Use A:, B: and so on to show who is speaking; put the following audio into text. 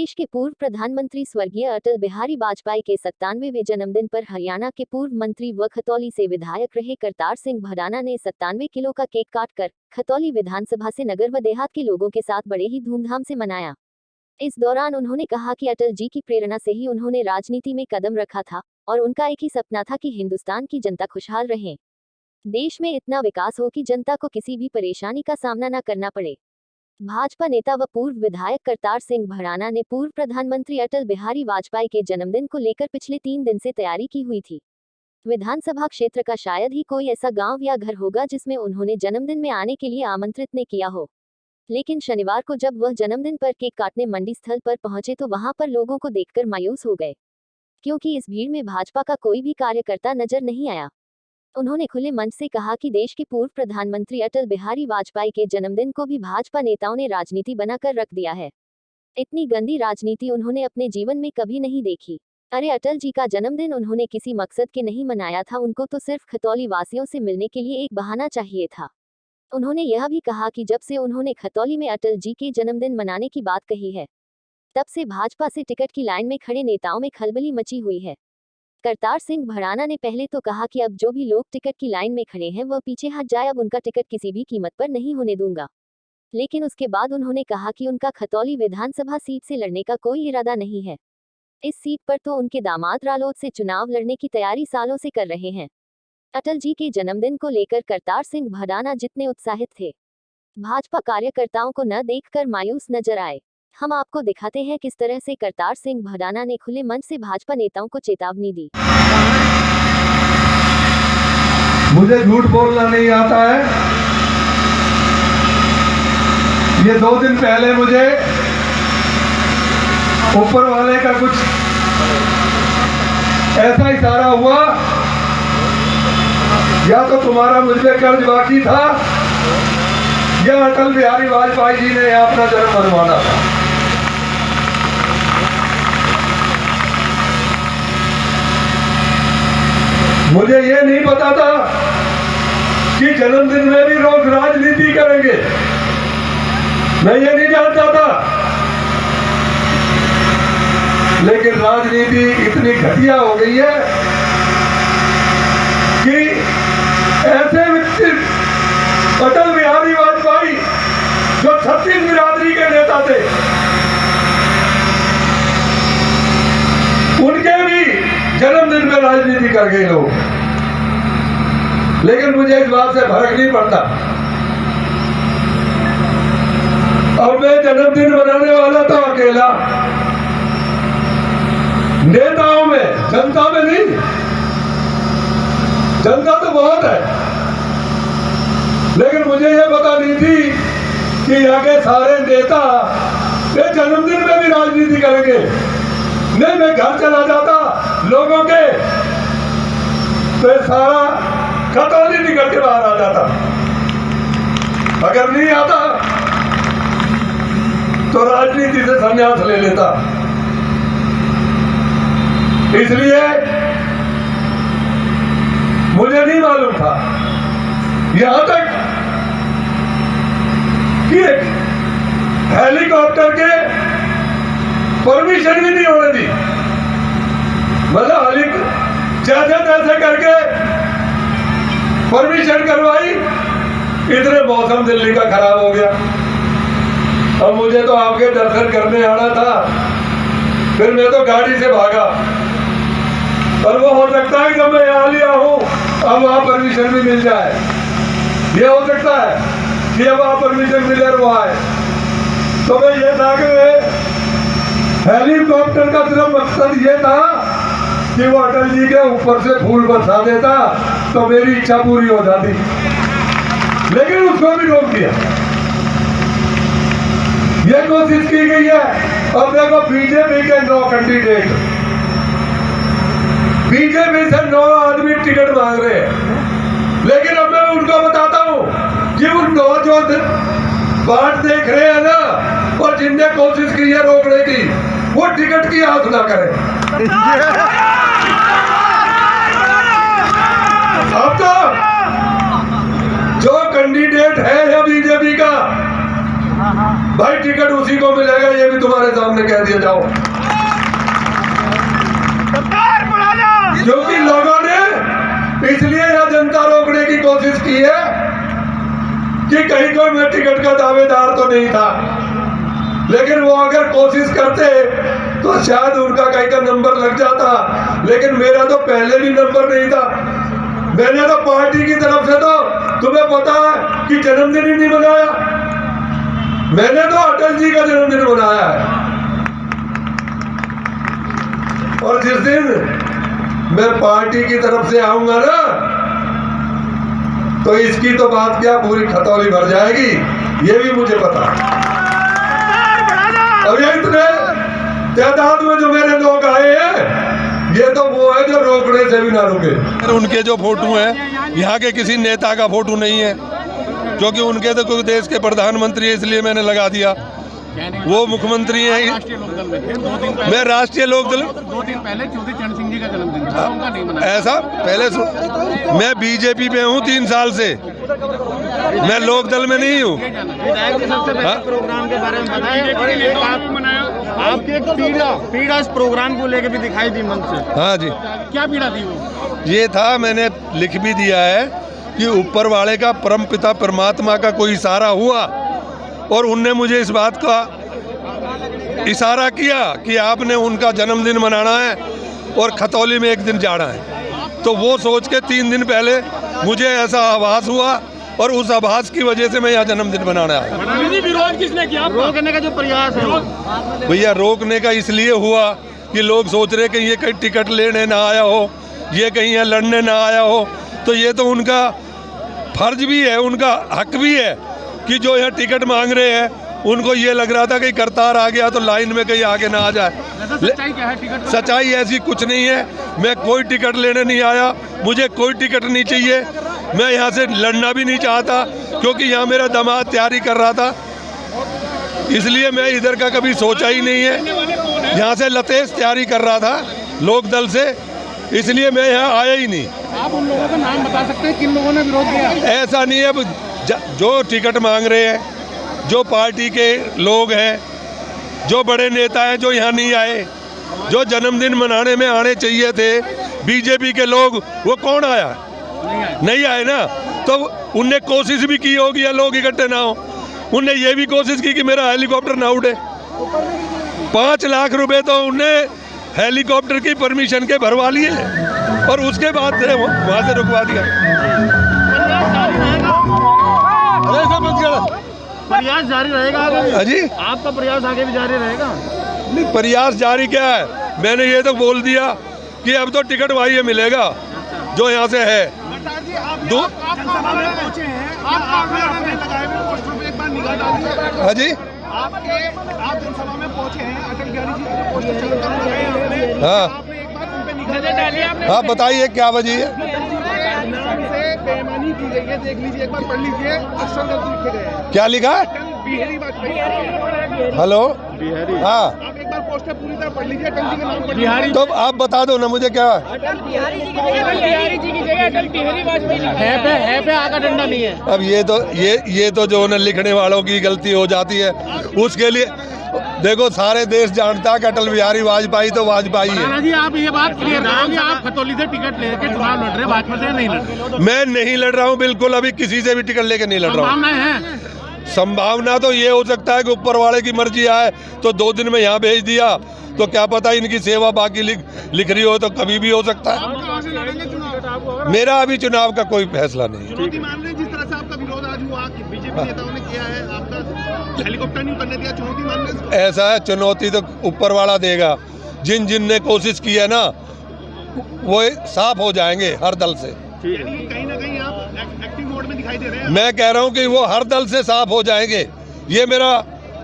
A: देश के पूर्व प्रधानमंत्री स्वर्गीय अटल बिहारी वाजपेयी के 97वें जन्मदिन पर हरियाणा के पूर्व मंत्री व खतौली से विधायक रहे करतार सिंह भडाना ने 97 किलो का केक काटकर खतौली विधानसभा से नगर व देहात के लोगों के साथ बड़े ही धूमधाम से मनाया। इस दौरान उन्होंने कहा कि अटल जी की प्रेरणा से ही उन्होंने राजनीति में कदम रखा था और उनका एक ही सपना था कि हिंदुस्तान की जनता खुशहाल रहे, देश में इतना विकास हो कि जनता को किसी भी परेशानी का सामना न करना पड़े। भाजपा नेता व पूर्व विधायक करतार सिंह भडाना ने पूर्व प्रधानमंत्री अटल बिहारी वाजपेयी के जन्मदिन को लेकर पिछले 3 दिन से तैयारी की हुई थी। विधानसभा क्षेत्र का शायद ही कोई ऐसा गांव या घर होगा जिसमें उन्होंने जन्मदिन में आने के लिए आमंत्रित न किया हो, लेकिन शनिवार को जब वह जन्मदिन पर केक काटने मंडी स्थल पर पहुंचे तो वहां पर लोगों को देखकर मायूस हो गए, क्योंकि इस भीड़ में भाजपा का कोई भी कार्यकर्ता नजर नहीं आया। उन्होंने खुले मंच से कहा कि देश के पूर्व प्रधानमंत्री अटल बिहारी वाजपेयी के जन्मदिन को भी भाजपा नेताओं ने राजनीति बनाकर रख दिया है। इतनी गंदी राजनीति उन्होंने अपने जीवन में कभी नहीं देखी। अरे अटल जी का जन्मदिन उन्होंने किसी मकसद के नहीं मनाया था, उनको तो सिर्फ खतौली वासियों से मिलने के लिए एक बहाना चाहिए था। उन्होंने यह भी कहा कि जब से उन्होंने खतौली में अटल जी के जन्मदिन मनाने की बात कही है, तब से भाजपा से टिकट की लाइन में खड़े नेताओं में खलबली मची हुई है। करतार सिंह भडाना ने पहले तो कहा कि अब जो भी लोग टिकट की लाइन में खड़े हैं वह पीछे हट जाए, अब उनका टिकट किसी भी कीमत पर नहीं होने दूंगा। लेकिन उसके बाद उन्होंने कहा कि उनका खतौली विधानसभा सीट से लड़ने का कोई इरादा नहीं है। इस सीट पर तो उनके दामाद रालोद से चुनाव लड़ने की तैयारी सालों से कर रहे हैं। अटल जी के जन्मदिन को लेकर करतार सिंह भडाना जितने उत्साहित थे, भाजपा कार्यकर्ताओं को न देखकर मायूस नजर आए। हम आपको दिखाते हैं किस तरह से करतार सिंह भडाना ने खुले मन से भाजपा नेताओं को चेतावनी दी।
B: मुझे झूठ बोलना नहीं आता है। ये 2 दिन पहले मुझे ऊपर वाले का कुछ ऐसा इशारा हुआ, या तो तुम्हारा मुझ पे कर्ज बाकी था या अटल बिहारी वाजपेयी जी ने अपना जन्म मनवाना था। मुझे ये नहीं पता था कि जन्मदिन में भी लोग राजनीति करेंगे, मैं ये नहीं जानता था। लेकिन राजनीति इतनी घटिया हो गई है कि ऐसे व्यक्ति अटल बिहारी वाजपेयी जो 36 बिरादरी के नेता थे, उनके भी जन्मदिन में राजनीति कर गए लोग। लेकिन मुझे इस बात से फर्क नहीं पड़ता। और मैं जन्मदिन मनाने वाला तो अकेला, नेताओं में, जनता में नहीं। जनता तो बहुत है, लेकिन मुझे यह पता नहीं थी कि यहाँ के सारे नेता ये जन्मदिन में भी राजनीति करेंगे। नहीं, मैं घर चला जाता लोगों के तो सारा खतौली निकल के बाहर आ जाता। अगर नहीं आता तो राजनीति से संन्यास ले लेता। इसलिए मुझे नहीं मालूम था यहां तक कि हेलीकॉप्टर के परमिशन भी नहीं होने दी। मतलब जैसे तैसे करके परमिशन करवाई। इतने मौसम दिल्ली का खराब हो गया। अब मुझे तो आपके दर्शन करने आना था, फिर मैं तो गाड़ी से भागा। और वो हो सकता है जब मैं यहाँ लिया हूँ अब वहाँ परमिशन भी मिल जाए। ये हो सकता है कि अब वहाँ परमिशन मिले और वो आए। तो मैं ये था कि हेलीकॉप्टर का सिर्फ मकसद ये था कि वो अटल जी के ऊपर से फूल बरसा देता तो मेरी इच्छा पूरी हो जाती, लेकिन उसको भी रोक दिया। ये कोशिश की गई है। अब देखो बीजेपी के 9 कैंडिडेट, बीजेपी से 9 आदमी टिकट मांग रहे हैं। लेकिन अब मैं उनको बताता हूं कि उन 9 जो बाट देख रहे हैं ना, और जिनने कोशिश की है रोकने की, वो टिकट की आस ना करें। अब तो जो कैंडिडेट है बीजेपी का भाई टिकट उसी को मिलेगा, ये भी तुम्हारे सामने कह दिया जाओ। क्योंकि लोगों ने इसलिए यह जनता रोकने की कोशिश की है कि कहीं कोई मैं टिकट का दावेदार तो नहीं था, लेकिन वो अगर कोशिश करते तो शायद उनका कहीं का नंबर लग जाता, लेकिन मेरा तो पहले भी नंबर नहीं था। मैंने तो पार्टी की तरफ से, तो तुम्हें पता है कि जन्मदिन ही नहीं मनाया, मैंने तो अटल जी का जन्मदिन मनाया है। और जिस दिन मैं पार्टी की तरफ से आऊंगा ना, तो इसकी तो बात क्या, पूरी खतौली भर जाएगी, ये भी मुझे पता है। अब ये इतने तादाद में जो मेरे लोग आए हैं, ये तो वो है जो रोकने से भी ना रुके।
C: उनके जो फोटो हैं, यहाँ के किसी नेता का फोटो नहीं है, क्योंकि उनके तो कोई देश के प्रधानमंत्री है, इसलिए मैंने लगा दिया। वो मुख्यमंत्री हैं। मैं राष्ट्रीय लोकदल
D: 2 दिन पहले चौधरी चरण सिंह जी का जन्मदिन था, उनका नहीं मनाया।
C: ऐसा पहले मैं बीजेपी में हूँ 3 साल से, मैं लोकदल में नहीं हूँ।
D: प्रोग्राम के बारे में बताएं, आपकी एक पीड़ा इस प्रोग्राम को लेकर भी दिखाई दी मंच से।
C: हाँ जी,
D: क्या पीड़ा थी वो?
C: ये था, मैंने लिख भी दिया है कि ऊपर वाले का, परम पिता परमात्मा का कोई इशारा हुआ और उनने मुझे इस बात का इशारा किया कि आपने उनका जन्मदिन मनाना है और खतौली में एक दिन जाना है। तो वो सोच के 3 दिन पहले मुझे ऐसा आभास हुआ और उस आभास की वजह से मैं यहाँ जन्मदिन मनाना आया।
D: विरोध किसने किया? रोकने का जो प्रयास है
C: भैया, रोकने का इसलिए हुआ कि लोग सोच रहे कि ये कहीं टिकट लेने ना आया हो, ये कहीं यहाँ लड़ने ना आया हो। तो ये तो उनका फर्ज भी है, उनका हक भी है कि जो यहाँ टिकट मांग रहे हैं, उनको ये लग रहा था कि करतार आ गया तो लाइन में कहीं आगे ना आ जाए।
D: सच्चाई क्या है? टिकट
C: सच्चाई ऐसी कुछ नहीं है। मैं कोई टिकट लेने नहीं आया, मुझे कोई टिकट नहीं चाहिए। मैं यहाँ से लड़ना भी नहीं चाहता, क्योंकि यहाँ मेरा दामाद तैयारी कर रहा था, इसलिए मैं इधर का कभी सोचा ही नहीं है। यहाँ से लतेश तैयारी कर रहा था लोकदल से, इसलिए मैं यहाँ आया ही नहीं।
D: आप उन लोगों का नाम बता सकते हैं किन लोगों ने विरोध किया?
C: ऐसा नहीं है, जो टिकट मांग रहे हैं, जो पार्टी के लोग हैं, जो बड़े नेता हैं जो यहाँ नहीं आए, जो जन्मदिन मनाने में आने चाहिए थे बीजेपी के लोग, वो कौन आया? नहीं आए ना। तो उनने कोशिश भी की होगी या लोग इकट्ठे ना हो। उनने ये भी कोशिश की कि मेरा हेलीकॉप्टर ना उड़े। 5 लाख रुपए तो उनने हेलीकॉप्टर की परमिशन के भरवा लिए और उसके बाद वहाँ से रुकवा दिया।
D: प्रयास जारी रहेगा आगे?
C: जी,
D: आपका प्रयास आगे भी जारी रहेगा?
C: नहीं, प्रयास जारी क्या है, मैंने ये तो बोल दिया कि अब तो टिकट वही मिलेगा जो यहाँ से है। हाँ जी,
D: आप जनसभा में पहुंचे हैं, अटल बिहारी जी के पोस्टर चलता
C: हाँ
D: आपने एक बार उन पे निगाह डाली है?
C: हाँ, बताइए क्या वजह है?
D: से बेईमानी की गई है, देख लीजिए, एक बार पढ़ लीजिए, अक्षर गलत लिखे गए हैं।
C: क्या लिखा है?
D: अटल बिहारी वाजपेयी।
C: हेलो,
D: बिहारी,
C: हाँ,
D: आप एक बार पोस्टर पूरी तरह पढ़ लीजिए, अटल जी का नाम पढ़ लीजिए।
C: तो आप बता दो ना मुझे क्या है?
D: अटल बिहारी जी की जगह अटल बिहारी वाजपेयी है पे आगा डंडा नहीं है।
C: अब ये तो जो उन्हें लिखने वालों की गलती हो जाती है, उसके लिए देखो सारे देश जानता है कि अटल बिहारी वाजपेयी तो वाजपेयी है।
D: राणा जी, आप ये बात क्लियर करें, आप खतौली से टिकट लेके चुनाव लड़ रहे, भाजपा से नहीं लड़ रहे?
C: मैं नहीं लड़ रहा हूँ, बिल्कुल, अभी किसी से भी टिकट लेके नहीं लड़ रहा हूँ।
D: संभावनाएं हैं?
C: संभावना तो ये हो सकता है कि ऊपर वाले की मर्जी आए तो 2 दिन में यहाँ भेज दिया, तो क्या पता इनकी सेवा बाकी लिख रही हो, तो कभी भी हो सकता है। मेरा अभी चुनाव का कोई फैसला नहीं है।
D: चुनौती मान रहे, जिस तरह से आपका विरोध आज हुआ कि बीजेपी नेताओं ने किया है, आपका हेलीकॉप्टर नहीं उतरने दिया, चुनौती मान रहे?
C: ऐसा है, चुनौती तो ऊपर वाला देगा। जिन ने कोशिश की है ना, वो साफ हो जाएंगे हर दल से।
D: कहीं ना कहीं आप एक्टिव मोड में दिखाई दे रहे हैं।
C: मैं कह रहा हूँ कि वो हर दल से साफ हो जाएंगे, ये मेरा